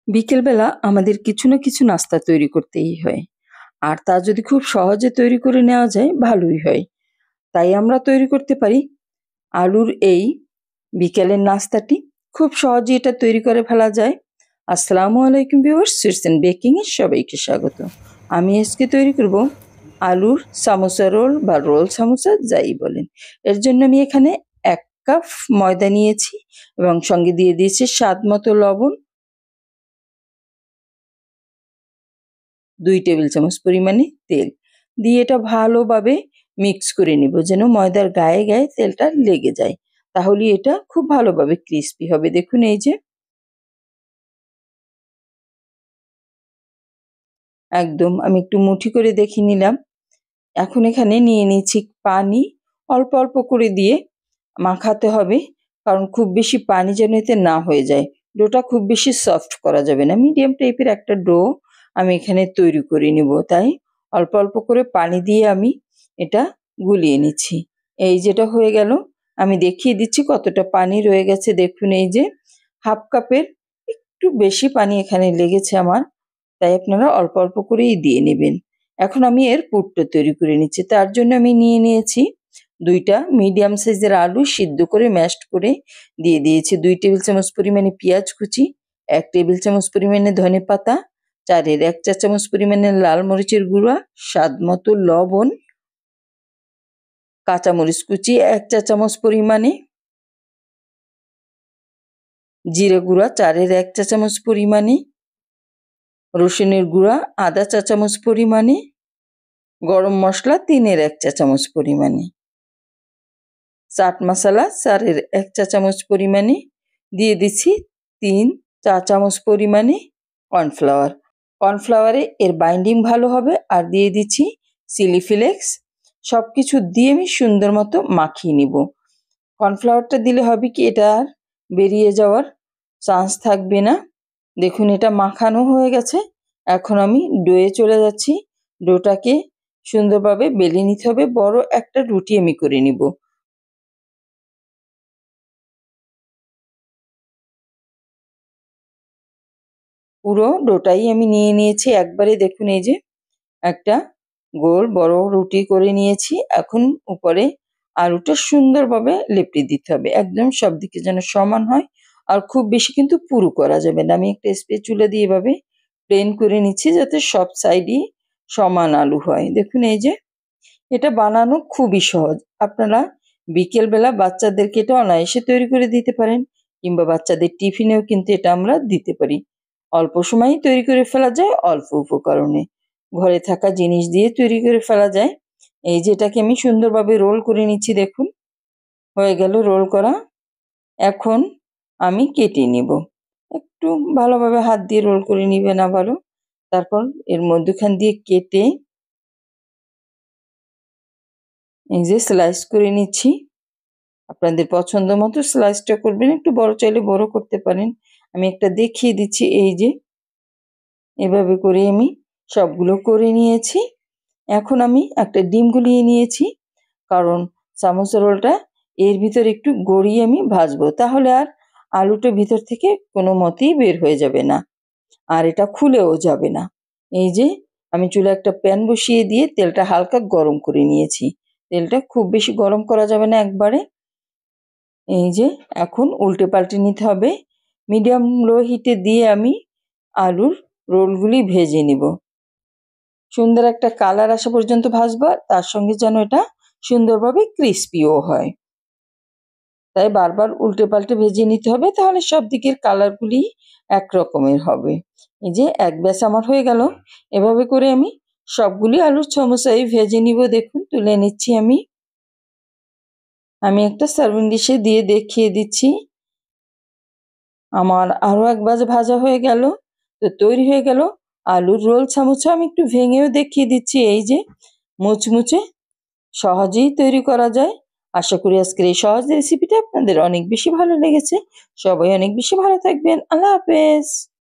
বিকেলবেলা আমাদের কিছু না কিছু নাস্তা তৈরি করতেই হয়। আর তা যদি খুব সহজে তৈরি করে নেওয়া যায় ভালোই হয়। তাই আমরা তৈরি করতে পারি আলুর এই বিকেলের নাস্তাটি। খুব সহজেই এটা তৈরি করে ফেলা যায়। আসসালামু আলাইকুম ভিউয়ার্স, সুইটস অ্যান্ড বেকিং এ সবাইকে স্বাগত। আমি আজকে তৈরি করব আলুর সামোসা রোল বা রোল সামোসা যাই বলেন। এর জন্য আমি এখানে ১ কাপ ময়দা নিয়েছি এবং সঙ্গে দিয়ে দিয়েছি স্বাদ মতো লবণ, ২ টেবিল চামচ পরিমাণে তেল দিয়ে এটা ভালোভাবে মিক্স করে নিব যেন ময়দার গায়ে গায়ে তেলটা লেগে যায়। তাহলে এটা খুব ভালোভাবে ক্রিস্পি হবে। দেখুন এই যে একদম আমি একটু মুঠি করে দেখে নিলাম। এখন এখানে নিয়ে নিচ্ছি পানি, অল্প অল্প করে দিয়ে মাখাতে হবে, কারণ খুব বেশি পানি যেন এতে না হয়ে যায়। ডোটা খুব বেশি সফট করা যাবে না। মিডিয়াম টাইপের একটা ডো আমি এখানে তৈরি করে নিব। তাই অল্প অল্প করে পানি দিয়ে আমি এটা গুলিয়ে নিচ্ছি। এই যেটা হয়ে গেল, আমি দেখিয়ে দিচ্ছি কতটা পানি রয়ে গেছে। দেখুন এই যে হাফ কাপের একটু বেশি পানি এখানে লেগেছে আমার। তাই আপনারা অল্প অল্প করেই দিয়ে নেবেন। এখন আমি এর পুরটা তৈরি করে নিচ্ছি। তার জন্য আমি নিয়ে নিয়েছি ২ টা মিডিয়াম সাইজের আলু সিদ্ধ করে ম্যাশড করে দিয়ে দিয়েছি। ২ টেবিল চামচ পরিমাণে পেঁয়াজ কুচি, ১ টেবিল চামচ পরিমাণে ধনেপাতা, ৪ ১ চা চামচ পরিমাণে লাল মরিচের গুঁড়া, স্বাদ মতো লবণ, কাঁচামরিচ কুচি ১ চা চামচ পরিমাণে, জিরে গুঁড়া ৪ ১ চা চামচ পরিমাণে, রসুনের গুঁড়া আধা চা চামচ পরিমাণে, গরম মসলা ৩ ১ চা চামচ পরিমাণে, চাট মশলা ৪ ১ চা চামচ পরিমাণে, দিয়ে দিচ্ছি ৩ চা চামচ পরিমাণে কর্নফ্লাওয়ার। কর্নফ্লাওয়ারে এর বাইন্ডিং ভালো হবে। আর দিয়ে দিচ্ছি চিলি ফ্লেক্স। সব কিছু দিয়ে আমি সুন্দর মতো মাখিয়ে নিব। কর্নফ্লাওয়ারটা দিলে হবে কি, এটা আর বেরিয়ে যাওয়ার চান্স থাকবে না। দেখুন এটা মাখানো হয়ে গেছে। এখন আমি ডোয়ে চলে যাচ্ছি। ডোটাকে সুন্দরভাবে বেলে নিতে হবে। বড় একটা রুটি আমি করে নিব। পুরো ডোটাই আমি নিয়ে নিয়েছি একবারে। দেখুন এই যে একটা গোল বড় রুটি করে নিয়েছি। এখন উপরে আলুটা সুন্দরভাবে লেপটে দিতে হবে। একদম সব দিকে যেন সমান হয়। আর খুব বেশি কিন্তু পুরু করা যাবে না। আমি একটা স্প্যাচুলা দিয়ে এভাবে প্লেন করে নিচ্ছি যাতে সব সাইডই সমান আলু হয়। দেখুন এই যে এটা বানানো খুবই সহজ। আপনারা বিকেলবেলা বাচ্চাদেরকে এটা অনায়াসে তৈরি করে দিতে পারেন, কিংবা বাচ্চাদের টিফিনেও কিন্তু এটা আমরা দিতে পারি। অল্প সময়েই তৈরি করে ফেলা যায়, অল্প উপকরণে। ঘরে থাকা জিনিস দিয়ে তৈরি করে ফেলা যায়। এই যে এটাকে আমি সুন্দরভাবে রোল করে নিচ্ছি। দেখুন হয়ে গেল রোল করা। এখন আমি কেটে নিব। একটু ভালোভাবে হাত দিয়ে রোল করে নিবেন আবারও। তারপর এর মধ্যখান দিয়ে কেটে এই যে স্লাইস করে নিচ্ছি। আপনাদের পছন্দ মতো স্লাইসটা করবেন। একটু বড় চাইলে বড় করতে পারেন। আমি একটা দেখিয়ে দিচ্ছি। এই যে এভাবে করে আমি সবগুলো করে নিয়েছি। এখন আমি একটা ডিম গুলিয়ে নিয়েছি, কারণ সামোসা রোলটা এর ভিতর একটু গড়িয়ে আমি ভাজবো। তাহলে আর আলুটা ভিতর থেকে কোনো মতেই বের হয়ে যাবে না, আর এটা খুলেও যাবে না। এই যে আমি চুলায় একটা প্যান বসিয়ে দিয়ে তেলটা হালকা গরম করে নিয়েছি। তেলটা খুব বেশি গরম করা যাবে না একবারে। এই যে এখন উল্টে পাল্টে নিতে হবে। মিডিয়াম লো হিটে দিয়ে আমি আলুর রোলগুলি ভেজে নিব। সুন্দর একটা কালার আসা পর্যন্ত ভাজবো, তার সঙ্গে যেন এটা সুন্দরভাবে ক্রিস্পিও হয়। তাই বারবার উল্টে পাল্টে ভেজে নিতে হবে, তাহলে সব দিকের কালারগুলি এক রকমের হবে। এই যে এক ব্যাচ আমার হয়ে গেল। এভাবে করে আমি সবগুলি আলুর সমোসাই ভেজে নিব। দেখুন তুলে নিচ্ছি আমি। আমি একটা সার্ভিং ডিশে দিয়ে দেখিয়ে দিচ্ছি। আমার আরো এক ভাঁজ ভাজা হয়ে গেল। তো তৈরি হয়ে গেল আলুর রোল সামোসা। আমি একটু ভেঙেও দেখিয়ে দিচ্ছি। এই যে মুচমুচে, সহজেই তৈরি করা যায়। আশা করি আজকের এই সহজ রেসিপিটা আপনাদের অনেক বেশি ভালো লেগেছে। সবাই অনেক বেশি ভালো থাকবেন। আল্লাহ হাফেজ।